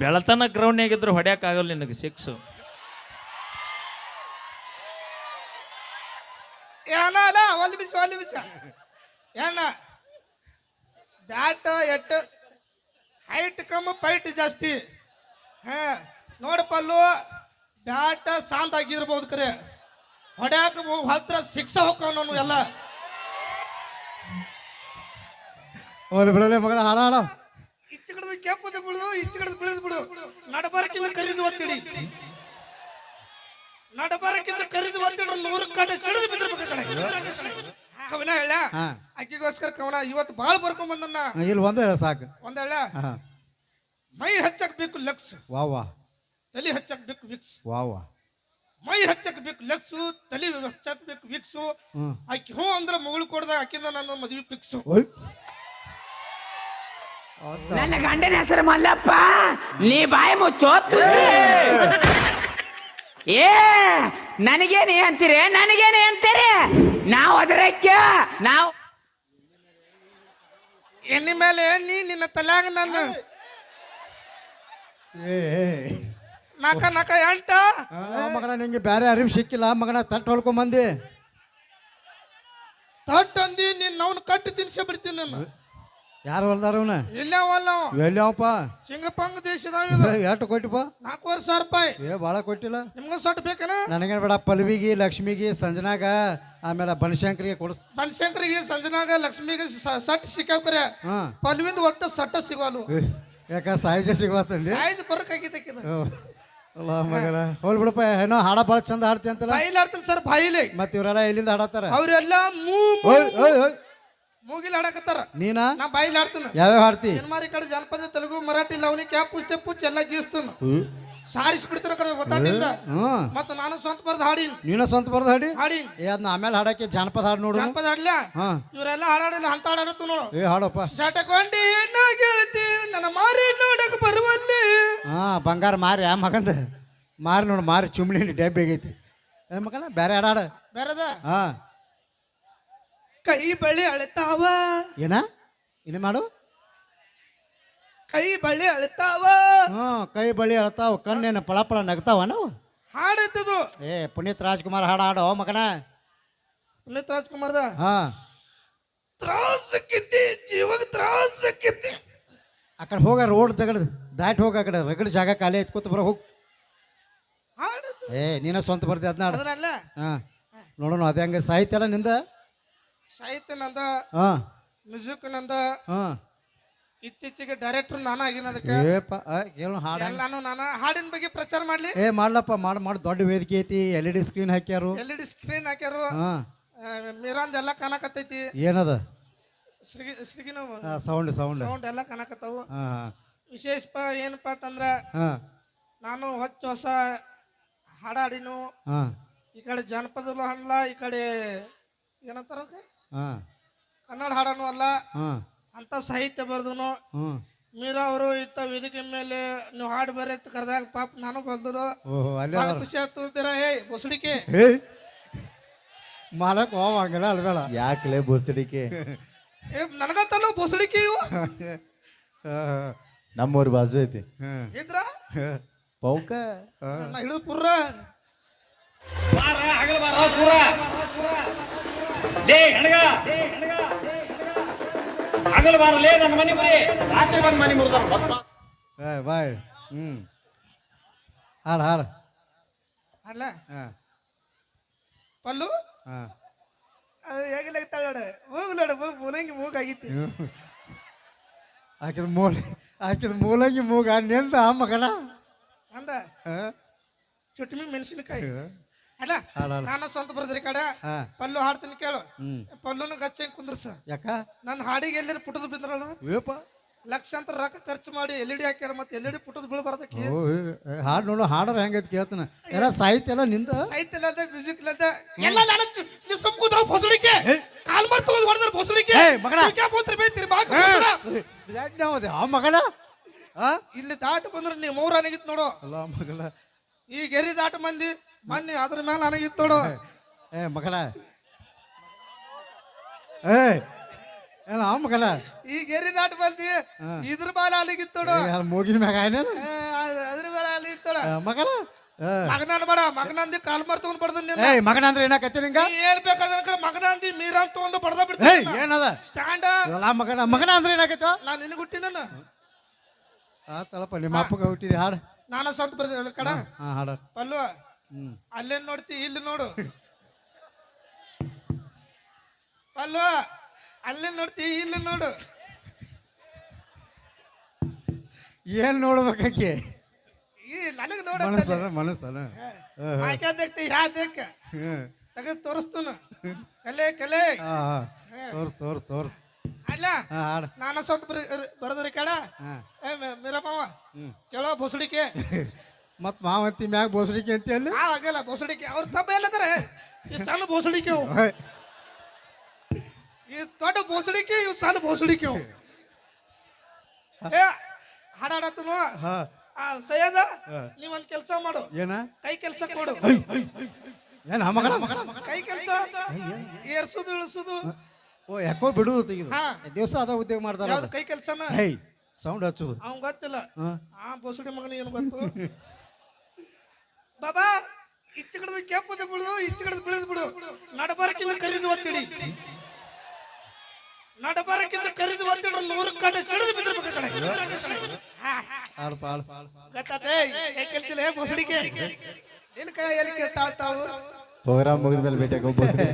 ಬೆಳತನ ಗ್ರೌಂಡ್ನಾಗಿದ್ರು ಹೊಡ್ಯಾಕಾಗಲ್ಲ ನಿನಗೆ ಸಿಕ್ಸು. ಏನಲ್ಲ ಒಂದು ಬಿಸ ಏನ ಬ್ಯಾಟ್ ಎಟ್ ಹೈಟ್ ಕಮ್ಮಿ ಫೈಟ್ ಜಾಸ್ತಿ. ಹಾ ನೋಡಪ್ಪಲ್ಲು ಬ್ಯಾಟ್ ಶಾಂತ ಆಗಿರ್ಬೋದು ಕರೆ ಹೊಡ್ಯಾಕ ಹತ್ರ ಸಿಕ್ಸ ಹೋಗ್ತಾವ ನಾನು ಎಲ್ಲ. ಬಿಡಲೇ ಮಗನ ಹಾಡ ಹಾಡ ಇಚ್ಚ ಕಡದ ಕೆಂಪದ ಬಿಡು ಇಚ್ಚ ಕಡದ ಬಿಡದ್ ಬಿಡು. ನಡಬರಕ್ಕಿಂತ ಕರಿದು ಒತ್ತಿಡಿ ನಡಬರಕ್ಕಿಂತ ಕರಿದು ಒತ್ತಿಡಿ 100 ಕಡೆ ಸಿಡಿದು ಬಿದ್ದಿರ್ಬೇಕು. ಕವನ ಹೇಳ ಅಕ್ಕಿಗೋಸ್ಕರ ಕವನ ಇವತ್ತು ಬಾಳ ಬರ್ಕೊಂಡ್ ಬಂದನ್ನ. ಇಲ್ಲಿ ಒಂದೇ ಹೇಳ ಸಾಕು. ಒಂದ ಹೇಳ ಮೈ ಹಚ್ಚಕ್ ಬೇಕು ಲಕ್ಸ್ ವಾ ವಾ, ತಲಿ ಹಚ್ಚಕ್ ಬೇಕು ವಿಕ್ಸ್ ವಾ ವಾ. ಮೈ ಹಚ್ಚಕ್ ಬೇಕು ಲಕ್ಸು ತಲಿ ಹಚ್ಚಕ್ ಬೇಕು ವಿಕ್ಸು. ಆಕಿ ಹ್ಞೂ ಅಂದ್ರ ಮಗಳು ಕೊಡ್ದ ಆಕಿಂದ ನನ್ನ ಮದ್ವಿ ಫಿಕ್ಸು. ನನ್ನ ಗಂಡನ ಹೆಸರು ಮಲ್ಲಪ್ಪ, ನೀ ಬಾಯಿ ಮುಚ್ಚೋತ್ತು. ಏ ನನಗೇನೆ ಅಂತೀರಿ, ನನಗೇನೆ ಅಂತೀರಿ? ನಾವು ಅದರಕ್ಕೆ ನಾವು ಎಣ್ಣೆ ಮೇಲೆ ಎಣ್ಣಿ ನಿನ್ನ ತಲ್ಯಾಗ ನಾನು ನಾಕ ನಾಕ ಎಂಟ. ಮಗನ ನಿಂಗೆ ಬೇರೆ ಅರಿವು ಸಿಕ್ಕಿಲ್ಲ ಮಗನ, ತಟ್ಟು ಹೊಲ್ಕೊಂಡ್ ಬಂದಿ. ತಟ್ ಅಂದಿ ನೀನ್ ನಾವು ಕಟ್ಟಿ ತಿನ್ಸಿ ಬಿಡ್ತೀನಿ ನಾನು. ಯಾರು ಹೊಲ್ದಾರವನ ಇಲ್ಲವಲ್ಲ ಎಲ್ಲಿಯವಪ್ಪ? ಚಿಂಗಪಂಗ ದೇಶದ ಎಷ್ಟು ಕೊಟ್ಟಿಪ್ಪ? 4,500 ರೂಪಾಯಿ. ಭಾಳ ಕೊಟ್ಟಿಲ್ಲ. ನಿಮ್ಗ ಸಟ್ ಬೇಕನ? ನನಗೇನು ಬೇಡ, ಪಲ್ವಿಗೆ ಲಕ್ಷ್ಮಿಗೆ ಸಂಜನಾಗ ಆಮೇಲೆ ಬನಶಂಕರಿಗೆ ಕೊಡಿಸ್. ಬನಶಂಕರಿಗೆ ಸಂಜನಾಗ ಲಕ್ಷ್ಮಿಗೆ ಸಟ್ ಸಿಕ್ಕಾವ್ರೆ. ಪಲ್ವಿಂದ ಒಟ್ಟು ಸಟ್ಟ ಸಿಗವಲ್ಲು. ಯಾಕ ಸೈಜ್ ಸಿಗತ್ತಂದಿ? ಸೈಜ್ ಬರಕ್ ಆಗಿದ್ದಕ್ಕಿದ. ಅಲ್ಲ ಮಗನ ಹೋಲ್ ಬಿಡಪ್ಪ, ಏನೋ ಹಾಡ ಭಾಳ ಚಂದ ಹಾಡ್ತಿ ಅಂತಲ್ಲ. ಬಾಯಿಲಿ ಆಡ್ತಾನೆ ಸರ್, ಬಾಯಿಲಿ. ಮತ್ತೆ ಇವರೆಲ್ಲ ಎಲ್ಲಿಂದ ಹಾಡತ್ತಾರ? ಅವ್ರೆಲ್ಲ ಮೂಗಿಲ್ ಹಾಡಕತ್ತಾರ. ನೀನಾ? ನಾ ಬಾಯಿಲಿ ಆಡ್ತಾನ. ಯಾವ್ಯಾವ ಹಾಡ್ತಿ? ಈ ಕಡೆ ಜನಪದ, ತೆಲುಗು, ಮರಾಠಿ, ಲವಣಿ, ಕ್ಯಾಪ್ ಪುಸ್ತೇ ಪುಚ್ಚ ಎಲ್ಲ ಗೀಸ್ತಾನ. ಸಾರಿಸ್ಬಿಡ್ತಾನ ಕಡೆ ಒತ್ತಾಟಿಂದ. ಮತ್ತ ನಾನು ಸ್ವಂತ ಬರ್ದ ಹಾಡಿನ್. ನೀನ ಸ್ವಂತ ಬರ್ದ ಹಾಡಿ? ಹಾಡಿನ್. ಅದನ್ನ ಆಮೇಲೆ ಹಾಡಕ್ಕೆ ಜಾನಪದ ಹಾಡು ನೋಡು. ಜಾನಪದ ಹಾಡ್ಲ? ಇವರೆಲ್ಲ ಹಾಡಾಡಿಲ್ಲ ಅಂತ ಹಾಡಾಡತ್ತು ನೋಡು. ಹಾಡಪ್ಪ. ಸಟಕೊಂಡಿ ಏನ ಗೆಳತಿ ನನ್ನ ಮಾರಿ ನೋಡಕ್ ಬರುವಲ್ಲಿ. ಬಂಗಾರ ಮಾರಿ ಆ ಮಗಂದ ಮಾರಿ ನೋಡು, ಮಾರಿ ಚುಮ್ಳಿ ಡೆಬ್ಬಿ ಆಗೈತಿ ಮಗನ. ಬೇರೆ ಹಾಡ ಬೇರೆದ ಕೈ ಬಳ್ಳಿ ಅಳ್ತಾವ. ಏನ ಇನ್ನು ಮಾಡು. ಕೈ ಬಳ್ಳಿ ಅಳ್ತಾವ. ಕೈ ಬಳಿ ಅಳ್ತಾವ, ಕಣ್ಣೇನು ಪಳ ಪಳ ನಗ್ತಾವ ನಾವು. ಹಾಡತ್ತದು ಪುನೀತ್ ರಾಜ್ಕುಮಾರ್ ಹಾಡ ಹಾಡೋ ಮಗನ. ಪುನೀತ್ ರಾಜ್ಕುಮಾರ್ದ ತ್ರಾಸಕ್ಕಿತಿ ಜೀವಗ ತ್ರಾಸಕ್ಕಿತಿ. ಆ ಕಡೆ ಹೋಗ, ರೋಡ್ ತಗಡ್ ದಾಟ್ ಹೋಗ, ಆ ಕಡೆ ರಗಡ್ ಜಾಗ ಖಾಲಿ ಐತ್ ಕೂತ್ ಬರ ಹೋಗ್. ನೀನ ಸ್ವಂತ ಬರ್ದಿ ಅದ್ನ ಅದನ್ನಲ್ಲ. ನೋಡೋಣ ಅದೇ ಹಂಗ. ಸಾಹಿತ್ಯ ಎಲ್ಲ ನಿಂದ? ಸಾಹಿತ್ಯ ನಂದ, ಮ್ಯೂಸಿಕ್ ನಂದ. ಇತ್ತೀಚೆಗೆ ಡೈರೆಕ್ಟರ್ ನಾನು ಆಗಿನ. ಅದಕ್ಕೆ ಎಲ್ಲಾನು ನಾನು ಹಾಡಿನ ಬಗ್ಗೆ ಪ್ರಚಾರ ಮಾಡ್ಲಿ. ಮಾಡ್ಲಪ್ಪ, ಮಾಡಿ ದೊಡ್ಡ ವೇದಿಕೆ ಐತಿ. LED ಸ್ಕ್ರೀನ್ ಹಾಕ್ಯಾರು. LED ಸ್ಕ್ರೀನ್ ಹಾಕ್ಯಾರು. ಮೀರಾಂದ್ ಎಲ್ಲ ಕಾಣಕತ್ತೈತಿ. ಏನದ? ಶ್ರೀಗಿನ ಸೌಂಡ್ ಎಲ್ಲ ಕಾಣಕತ್ತಾವು. ವಿಶೇಷ ಏನಪ್ಪಾ ಅಂತಂದ್ರ ನಾನು ಹೊಸ ಹಾಡಾಡಿನು. ಈ ಕಡೆ ಜನಪದ ಅಲ್ಲ, ಈ ಕಡೆ ಏನಂತಾರ ಕನ್ನಡ ಹಾಡನು ಅಲ್ಲ ಅಂತ ಸಾಹಿತ್ಯ ಬರ್ದನು. ಮೀರಾ ಅವರು ಇಂಥ ವೇದಿಕೆ ಮೇಲೆ ನೀವು ಹಾಡು ಬರೀ ಅಂತ ಕರೆದಾಗ ಪಾಪ ನಾನು ಬಲ್ದರು. ಖುಷಿ ಆಯ್ತು. ಬೇರೆ ಬೊಸಡಿಕೆ ಮಾಲಕ್ ಹಂಗಲ್ಲ ಅಲ್ಬೇಡ. ಯಾಕಲೇ ಬೊಸಡಿಕೆ? ನನಗತ್ತಲ್ಲ ಬೊಸಡಿಕೆ ಇವು. ನಮ್ಮೂರ್ ಬಾಜು ಐತಿ ಇದ್ರ ಪೌಕ ಹಿಡಿದು ಪುರ್ರ ಆಗಲ್ಲ ಬಾರಲೇ ನನ್ನ ಮನೆ ಬರೀ ರಾತ್ರಿ ಬಂದು ಮನೆ ಮುರಿದ ಬಾಯ್. ಹಾಡು ಹಾಡು ಅಲ್ಲ ಪಲ್ಲು ಹೇಗಿಲ್ಲಾಗ್ತಾಳ ನೋಡ. ಹೋಗು ನೋಡ, ಮೂಲಂಗಿ ಮೂಗಾಗಿತ್ತು. ಆಕಿದ ಮೂಲಂಗಿ ಮೂಗ ನೆಂದ ಮಗನ ಅಂದ ಚುಟ್ಮಿ ಮೆಣಸಿನಕಾಯಿ. ಅಲ್ಲ ನಾನು ಸ್ವಂತ ಬರ್ದ್ರಿ ಕಡೆ ಪಲ್ಲು ಹಾಡ್ತೀನಿ ಕೇಳು. ಪಲ್ಲುನು ಗಚ್ಚ ಕುಂದ್ರಸ. ಯಾಕ ನನ್ನ ಹಾಡಿಗೆ ಎಲ್ಲರೂ ಪುಟದ್ ಬಿದ್ರಲ್ಲ. ಲಕ್ಷಾಂತರ ರೊಕ್ಕ ಖರ್ಚು ಮಾಡಿ LED ಹಾಕ್ಯಾರ. ಮತ್ತೆ LED ಪುಟದ್ ಬೀಳ್ಬಾರ್ದಕ್ಕೆ. ಹಾಡು ನೋಡು, ಹಾಡ್ರ ಹೆಂಗೈತಿ ಕೇಳ್ತಾನ. ಎಲ್ಲ ಸಾಹಿತ್ಯ ಎಲ್ಲ ನಿಂದ? ಸಾಹಿತ್ಯ ಇಲ್ಲದ, ಮ್ಯೂಸಿಕ್ ಇಲ್ಲದ ಎಲ್ಲ ನೀವು ಸುಮ್ಕೂತ್ರ ಬೊಸಡಿಕೆ ಕಾಲ್ ಮಾರ್ ತಗೊಂಡು ಹೊಡೆದ್ರೆ ಬೊಸಡಿಕೆ ಮಗನ ಮಗನ. ಇಲ್ಲಿ ದಾಟ ಬಂದ್ರೆ ನೀವು 3 ಅನಗಿತ್ ನೋಡು. ಅಲ್ಲ ಮಗನ, ಈ ಗೆರಿ ದಾಟ ಮಂದಿ ಮೊನ್ನೆ ಅದ್ರ ಮೇಲೆ ಅನಗಿತ್ ನೋಡು. ಮಗನ ಮಗನ ಈ ಗೆರಿ ದಾಟ ಬಂದಿ ಇದ್ರ ಬಾಲ ಅಲ್ಲಿಗಿತ್ ನೋಡು. ಮೂಗಿನ ಮ್ಯಾಗ ಮಗನ ಮಗನ ಮಗನ ಅನ್ಬೇಡ ಮಗನಂದಿ ಕಾಲ್ ಮಾರ್ ತಗೊಂಡ್ ಬಡ್ದ ಏಯ್ ಮಗನ ಅಂದ್ರೆ ಏನಾಕತ್ತಿ ನಿಂಗ ಏನ್ ಬೇಕಾದ್ರೆ ಮಗನಂದಿ ಮೀರಾ ತಗೊಂಡು ಬಡ್ದ ಏಯ್ ಬಿಡ್ತೀನಿ ಏನದ ಸ್ಟ್ಯಾಂಡ್ ಎಲ್ಲ ಮಗನ ಮಗನ ಅಂದ್ರೆ ಏನಾಕೈತ ನಾನು ನಿನಗೆ ಹುಟ್ಟಿನ ಆತಳಪ್ಪ ನಿಮ್ಮ ಅಪ್ಪಗ ಹುಟ್ಟಿದಿ ಹಾಡು ನಾನು ಸ್ವಂತ ಬರ್ತೀನಿ ಕಡ ಹಾ ಹಾಡ ಪಲ್ಲು ಅಲ್ಲೇನ್ ನೋಡ್ತಿ ಇಲ್ಲಿ ನೋಡು ಪಲ್ಲು ಅಲ್ಲೇನ್ ನೋಡ್ತಿ ಇಲ್ಲಿ ನೋಡು ಏನ್ ನೋಡ್ಬೇಕಾಕಿ ಈ ನನಗೆ ನೋಡ ಮನಸ್ಸನ ಆಕೆ ದೇಕ್ತಿ ಯಾ ದೇಕ್ ತೆಗೆದು ತೋರಿಸ್ತುನು ಕಲೆ ಕಲೆ ತೋರ್ಸ್ ಅಲ್ಲ ಹಾ ಹಾಡು ನಾನು ಸ್ವಂತ ಬರದ್ರಿ ಕಡ ಹಾ ಮೀರಮ್ಮವ ಕೇಳೋ ಬೊಸಡಿಕೆ ಮತ್ ಮಾವಂತಿ ಮ್ಯಾಗ ಬೋಸಡಿಕೆ ಅಂತ ಅಲ್ಲಿ ಆಗಲ್ಲ ಬೊಸಡಿಕೆ ಅವ್ರ ತಪ್ಪ ಎಲ್ಲದಾರೆ ಈ ಸಣ್ಣ ಬೋಸಡಿಕೆ ಅವು ಈ ದೊಡ್ಡ ಬೋಸಡಿಕೆ ಇವು ಸಣ್ಣ ಬೋಸಡಿಕೆ ಅವು ಏ ಹಾಡಾಡತ್ತನು ಸಯ್ಯದ ನೀವೊಂದ್ ಕೆಲಸ ಮಾಡು ಏನ ಕೈ ಕೆಲಸ ಕೊಡು ಏನ ಮಗನ ಕೈ ಕೆಲಸ ಏರ್ಸುದು ಇಳಿಸುದು ಓ ಯಾಕೋ ಬಿಡುದು ತೆಗಿದು ಹಾ. ದಿವಸ ಅದ ಉದ್ಯೋಗ ಮಾಡ್ತಾರ ಯಾವ್ದು ಕೈ ಕೆಲಸನ ಹೇಯ್ ಸೌಂಡ್ ಹಚ್ಚುದು ಅವ್ನ್ ಗೊತ್ತಿಲ್ಲ ಹಾ. ಆ ಬೋಸಡಿ ಮಗನ ಏನು ಗೊತ್ತು ಬಾಬಾ ಇಚ್ಚ ಕಡದ ಕೆಂಪದ ಬಿಡು ಇಚ್ಚ ಕಡದ ಬಿಳಿದ್ ಬಿಡು ನಡಬಾರಕ್ಕಿಂತ ಕರಿದು ಒತ್ತಿಡಿ ನಡಬಾರಕ್ಕಿಂತ ಕರಿದು ಒತ್ತಿಡಿ 100 ಕಡೆ ಸಿಡಿದು ಬಿದ್ದಿರ್ಬೇಕು ಕಡೆ ಹಾಡ್ಪ ಗೊತ್ತಾತೆ ಕೈ ಕೆಲ್ಸಿಲ್ಲ ಬೋಸಡಿಗೆ ನಿನ್ ಕೈ ಎಲ್ಲಿ ತಾಳ್ತಾವು ಪ್ರೋಗ್ರಾಮ್ ಮುಗಿದ ಮೇಲೆ ಭೇಟಿ ಆಗೋ ಬೋಸಡಿ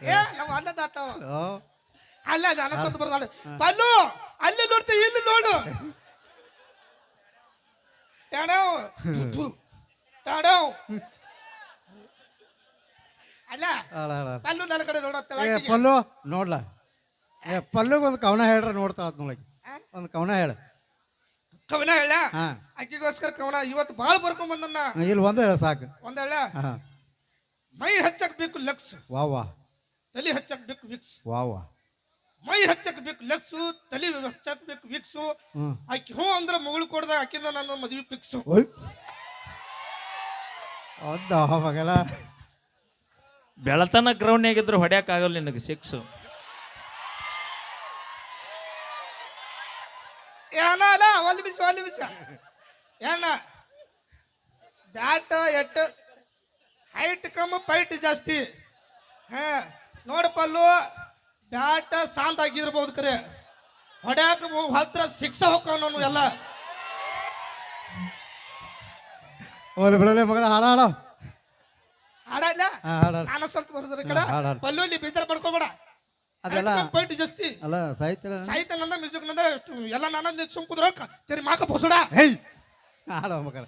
ಏ ನಾವು ಅನ್ನದಾತಾವ ಅಲ್ಲ ನಾನು ಸ್ವಂತ ಬರ್ದಾಳೆ ಪಲ್ಲು ಅಲ್ಲಿ ನೋಡ್ತಿ ಇಲ್ಲಿ ನೋಡು ಟಾಡವ್ ಅಲ್ಲ ಪಲ್ಲು ನನ್ನ ಕಡೆ ನೋಡತ್ತಾಳ ಏ ಪಲ್ಲು ನೋಡ್ಲ ಏ ಪಲ್ಲುಗೆ ಒಂದು ಕವನ ಹೇಳ್ರ ನೋಡ್ತಾಳ ನೋಡಕ್ಕೆ ಒಂದು ಕವನ ಹೇಳ ಕವನ ಹೇಳ ಹಾ ಅಕ್ಕಿಗೋಸ್ಕರ ಕವನ ಇವತ್ತು ಬಾಳ್ ಬರ್ಕೊಂಡ್ ಬಂದನ್ನ ಇಲ್ಲಿ ಒಂದು ಹೇಳ ಸಾಕು ಒಂದ್ ಹೇಳ ಹಾ ಮೈ ಹಚ್ಚಕ್ ಬೇಕು ಲಕ್ಸ್ ವಾ ವಾ ತಲಿ ಹಚ್ಚಕ್ ಬೇಕು ವಿಕ್ಸ್ ವಾ ವಾ ಮೈ ಹಚ್ಚಕ್ ಬೇಕು ಲಕ್ಸು ತಲಿ ಹಚ್ಚಕ್ ಬೇಕು ವಿಕ್ಸು ಹ್ಮ್ ಆಕಿ ಹ್ಞೂ ಅಂದ್ರೆ ಮಗಳು ಕೊಡ್ದ ಆಕಿಂದ ನನ್ನ ಮದ್ವಿ ಫಿಕ್ಸು ಓಯ್ ಹೌದಾ ಮಗಲ ಬೆಳತನ ಗ್ರೌಂಡ್ನಾಗಿದ್ರು ಹೊಡ್ಯಾಕ ಆಗಲ್ಲ ನಿನಗೆ ಸಿಕ್ಸು ಏನ ಅಲ್ಲ ಒಂದು ಬಿಸ ಏನ ಬ್ಯಾಟ್ ಎಟ್ ಹೈಟ್ ಕಮ್ಮಿ ಫೈಟ್ ಜಾಸ್ತಿ ಹಾ ನೋಡಪ್ಪಲ್ಲು ಬ್ಯಾಟ್ ಶಾಂತ ಆಗಿರ್ಬೋದು ಕರೆ ಹೊಡ್ಯಾಕ ಹತ್ರ ಶಿಕ್ಷ ಹೋಗ್ತಾವ ನಾನು ಎಲ್ಲ ಓಲಿ ಬಿಡಲೆ ಮಗನ ಹಾಡ ಹಾಡ ಹಾಡಲ್ಲ ಹಾಡ ನಾನು ಸ್ವಲ್ಪ ಬರೋದ್ರ ಕಡೆ ಹಾಡ್ ಹಾಡ್. ಪಲ್ಲು ಇಲ್ಲಿ ಬೇಜಾರ್ ಪಡ್ಕೋಬೇಡ ಅದೆಲ್ಲ ಫೈಟ್ ಜಾಸ್ತಿ ಅಲ್ಲ ಸಾಹಿತ್ಯ ಸಾಹಿತ್ಯ ನಂದ ಮ್ಯೂಸಿಕ್ ನಂದ ಎಲ್ಲ ನಾನು ಸುಮ್ ಕುದ್ರ ತೆರಿ ಮಾಕ ಬೋಸಡ ಹೇಯ್ ಹಾಡ ಮಗನ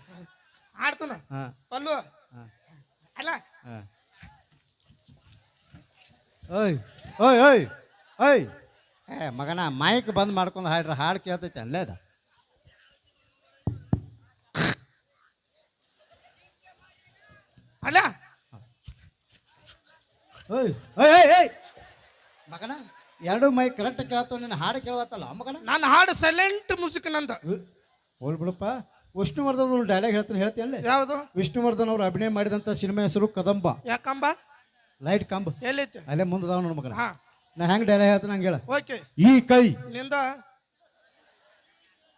ಆಡ್ತಾನ ಹಾ ಪಲ್ಲು ಹಾ ಅಲ್ಲ ಹಾ ಓಯ್ ಓಯ್ ಓಯ್ ಓಯ್ ಏ ಮಗನ ಮೈಕ್ ಬಂದ್ ಮಾಡ್ಕೊಂಡು ಹಾಡ್ರ ಹಾಡು ಕೇಳ್ತೈತೆ ಅಲ್ಲೇ ಅದ ಅಲ್ಲ ಓಯ್ ಓಯ್ ಓಯ್ ಓಯ್ ಮಗನ ಎರಡು ಮೈಕ್ ಕರೆಕ್ಟ್ ಕೇಳತ್ತವ ನಿನ್ನ ಹಾಡು ಕೇಳವತ್ತಲ್ಲ ಮಗನ ನನ್ನ ಹಾಡು ಸೈಲೆಂಟ್ ಮ್ಯೂಸಿಕ್ ನಂದ ಹೋಲ್ ಬಿಡಪ್ಪ ವಿಷ್ಣುವರ್ಧನ್ ಅವ್ರು ಡೈಲಾಗ್ ಹೇಳ್ತೀನಿ ಅಲ್ಲೇ ಯಾವುದು ವಿಷ್ಣುವರ್ಧನ್ ಅವರು ಅಭಿನಯ ಮಾಡಿದಂಥ ಸಿನಿಮಾ ಹೆಸರು ಕದಂಬ ಯಾಕಂಬ ಲೈಟ್ ಕಂಬ ಎಲ್ಲೈತಿ ಅಲ್ಲೇ ಮುಂದದಾವ ನೋಡ್ ಮಗನ ಹಾ ನಾ ಹೆಂಗ್ ಡೈಲಾಗ್ ಹೇಳ್ತೀನಿ ಹಂಗೆ ಹೇಳ ಓಕೆ ಈ ಕೈ ನಿಂದ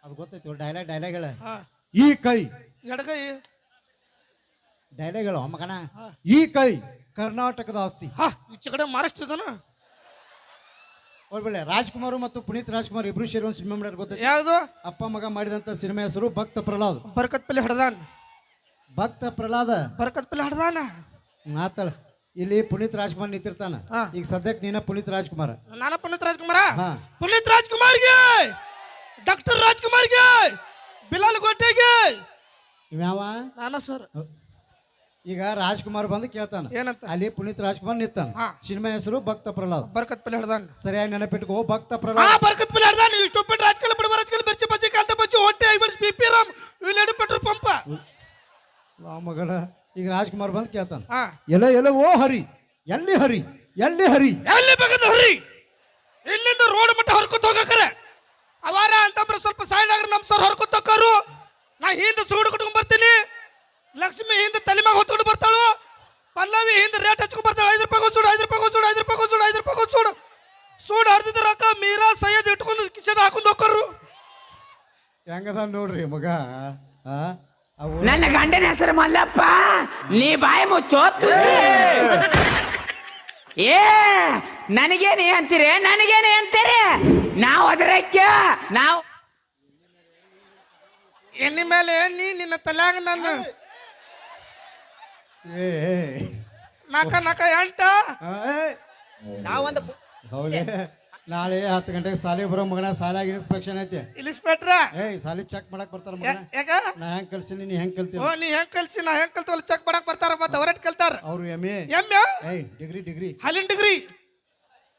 ಅದು ಗೊತ್ತೈತಿ ಡೈಲಾಗ್ ಹೇಳ ಹಾ ಈ ಕೈ ಎಡಗೈ ಡೈಲಾಗ್ ಹೇಳು ಮಗನ ಈ ಕೈ ಕರ್ನಾಟಕದ ಆಸ್ತಿ ಹಾ ಈಚೆ ಕಡೆ ಮಹಾರಾಷ್ಟ್ರದನ ಒಳ್ಳೆ ರಾಜ್ಕುಮಾರ್ ಮತ್ತು ಪುನೀತ್ ರಾಜ್ಕುಮಾರ್ ಇಬ್ರು ಸೇರಿ ಒಂದು ಸಿನಿಮಾ ಮಾಡ್ಯಾರ ಗೊತ್ತೈತಿ ಯಾವುದು ಅಪ್ಪ ಮಗ ಮಾಡಿದಂತ ಸಿನಿಮಾ ಹೆಸರು ಭಕ್ತ ಪ್ರಹ್ಲಾದ್ ಬರ್ಕತ್ ಪಲ್ಲಿ ಹಡ್ದಾನ ಭಕ್ತ ಪ್ರಹ್ಲಾದ ಬರ್ಕತ್ ಪಲ್ಲಿ ಹಡ್ದಾನ ಮಾತಾಳ ಇಲ್ಲಿ ಪುನೀತ್ ರಾಜ್ಕುಮಾರ್ ನಿಂತಿರ್ತಾನ ಹಾ. ಈಗ ಸದ್ಯಕ್ಕೆ ನೀನ ಪುನೀತ್ ರಾಜ್ಕುಮಾರ್ ನಾನು ಪುನೀತ್ ರಾಜ್ಕುಮಾರ ಹಾ. ಪುನೀತ್ ರಾಜ್ಕುಮಾರ್ಗೆ ಡಾಕ್ಟರ್ ರಾಜ್ಕುಮಾರ್ಗೆ ಬಿಲಾಲ್ ಗೋಟೆಗೆ ಇವ್ಯಾವ ನಾನ ಸರ್ ಈಗ ರಾಜ್ಕುಮಾರ್ ಬಂದು ಕೇಳ್ತಾನ ಏನಂತ ಅಲ್ಲಿ ಪುನೀತ್ ರಾಜ್ಕುಮಾರ್ ನಿಂತಾನ ಹಾ. ಸಿನಿಮಾ ಹೆಸರು ಭಕ್ತ ಪ್ರಹ್ಲಾದ್ ಬರ್ಕತ್ ಪಲ್ಲಿ ಹಡ್ದಾನ ಸರಿಯಾಗಿ ನೆನಪಿಟ್ಕೋ ಭಕ್ತ ಹಾ ಪ್ರಹ್ಲಾದ್ ಬರ್ಕತ್ ಪಲ್ಲಿ ಹಡ್ದಾನ ಇಷ್ಟು ಬಿಟ್ಟು ರಾಜಕೀಯ ಬಡವ ರಾಜಕೀಯ ಬರ್ಚಿ ಬಚ್ಚಿ ಕಾಲ್ತ ಬಚ್ಚಿ ಹೊಟ್ಟೆ ಐಬರ್ಸ್ ಬಿ ಪಿ ರಾಮ್ ಇಲ್ಲೆಡು ಪೆಟ್ರೋಲ್ ಪಂಪ ಮಗಳ ಈಗ ರಾಜ್ಕುಮಾರ್ ಬಂದು ಕೇಳ್ತಾನ ಹಾ ಎಲ್ಲ ಓ ಹರಿ ಎಲ್ಲಿ ಹರಿ ಎಲ್ಲಿ ಹರಿ ಎಲ್ಲಿ ಬೇಕಾದ ಹರಿ ಇಲ್ಲಿಂದ ರೋಡ್ ಮಟ್ಟ ಹರ್ಕೊತ ಹೋಗಕರೆ ಅವಾರ ಅಂತಂದ್ರೆ ಸ್ವಲ್ಪ ಸೈಡ್ ಆಗ್ರೆ ನಮ್ಮ ಸರ್ ಹರ್ಕೊತ ಹೋಗಾರು ನಾ ಹಿಂದೆ ಸೂಡು ಕಟ್ಕೊಂಡ್ ಬರ್ತೀನಿ ಲಕ್ಷ್ಮಿ ಹಿಂದೆ ತಲೆಮಾಗ ಹೊತ್ಕೊಂಡು ಬರ್ತಾಳು ಪಲ್ಲವಿ ಹಿಂದೆ ರೇಟ್ ಹಚ್ಕೊಂಡ್ ಬರ್ತಾಳೆ 5 ರೂಪಾಯಿ ಸೂಡು 5 ರೂಪಾಯಿ ಸೂಡು 5 ರೂಪಾಯಿ ಸೂಡು 5 ರೂಪಾಯಿ ಸೂಡು ಸೂಡು ಹರಿದಿದ್ದ ರೊಕ್ಕ ಮೀರಾ ಸೈಯದ್ ಇಟ್ಕೊಂಡು ಕಿಸದ ಹಾಕೊಂಡು ಹೋಗಾರು ಹೆಂಗದ ನೋಡ್ರಿ ಮಗ ಆ ನನ್ನ ಗಂಡನ ಹೆಸರು ಮಲ್ಲಪ್ಪ ನೀ ಬಾಯಿ ಮುಚ್ಚೋತು ಏ ನನಗೇನೆ ಅಂತೀರಿ ನನಗೇನೆ ಅಂತೀರಿ ನಾವು ಅದರಕ್ಕೆ ನಾವು ಎಣ್ಣೆ ಮೇಲೆ ಎಣ್ಣಿ ನಿನ್ನ ತಲ್ಯಾಗ ನಾನು ಏ ಏ. ನಾಕ ನಾಕ ಎಂಟ ಆ, ಏ. ಹೌದೇ ನಾಳೆ 10 ಗಂಟೆಗೆ ಸಾಲಿಗೆ ಬರೋ ಮಗನ ಸಾಲಾಗಿ ಇನ್ಸ್ಪೆಕ್ಷನ್ ಐತಿ ಇಲಿಸ್ಪೆಟ್ರ ಏಯ್ ಸಾಲಿ ಚೆಕ್ ಮಾಡಕ್ ಬರ್ತಾರ ಮಗನ ಯಾಕ ನಾ ಹೆಂಗ್ ಕಲ್ಸಿನಿ ನೀ ಹೆಂಗ್ ಕಲ್ತೀವಿ ಓ ನೀ ಹೆಂಗ್ ಕಲ್ಸಿ ನಾ ಹೆಂಗ್ ಕಲ್ತವಲ್ಲ ಚೆಕ್ ಮಾಡಕ್ ಬರ್ತಾರ ಮತ್ತೆ ಅವರಟ್ ಕಲ್ತಾರ ಅವ್ರು ಎಮ್ಮೆ ಎಮ್ಮೆ ಏಯ್ ಡಿಗ್ರಿ ಡಿಗ್ರಿ ಹಾಲಿನ ಡಿಗ್ರಿ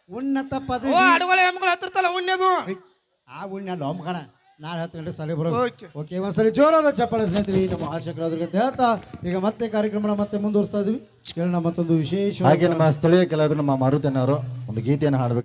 ಉನ್ನತ ಓ ಪದವಿ ಅಡವಳ ಎಮ್ಗಳು ಹತ್ತಿರ್ತಲ್ಲ ಉಣ್ಣದು ಏಯ್, ಆ ಉಣ್ಣ ಅಲ್ಲ ಮಗನ ನಾಳೆ 10 ಗಂಟೆ ಸಾಲಿಗೆ ಬರೋ ಓಕೆ. ಓಕೆ ಒಂದ್ಸರಿ ಜೋರಾದ ಚಪ್ಪಾಳೆ ಸ್ನೇಹಿತರೆ ನಮ್ಮ ಆಶಕರಾದ್ರಿಗೆ ಅಂತ ಹೇಳ್ತಾ ಈಗ ಮತ್ತೆ ಕಾರ್ಯಕ್ರಮ ಮತ್ತೆ ಮುಂದುವರಿಸ್ತಾ ಇದೀವಿ ಕೇಳೋಣ ಮತ್ತೊಂದು ವಿಶೇಷ ಹಾಗೆ ನಮ್ಮ ಸ್ಥಳೀಯ ಕಲಾವಿದರು ನಮ್ಮ ಮಾರುತನವರು ಒಂದು ಗೀತೆಯನ್ನು ಹಾಡಬೇಕು.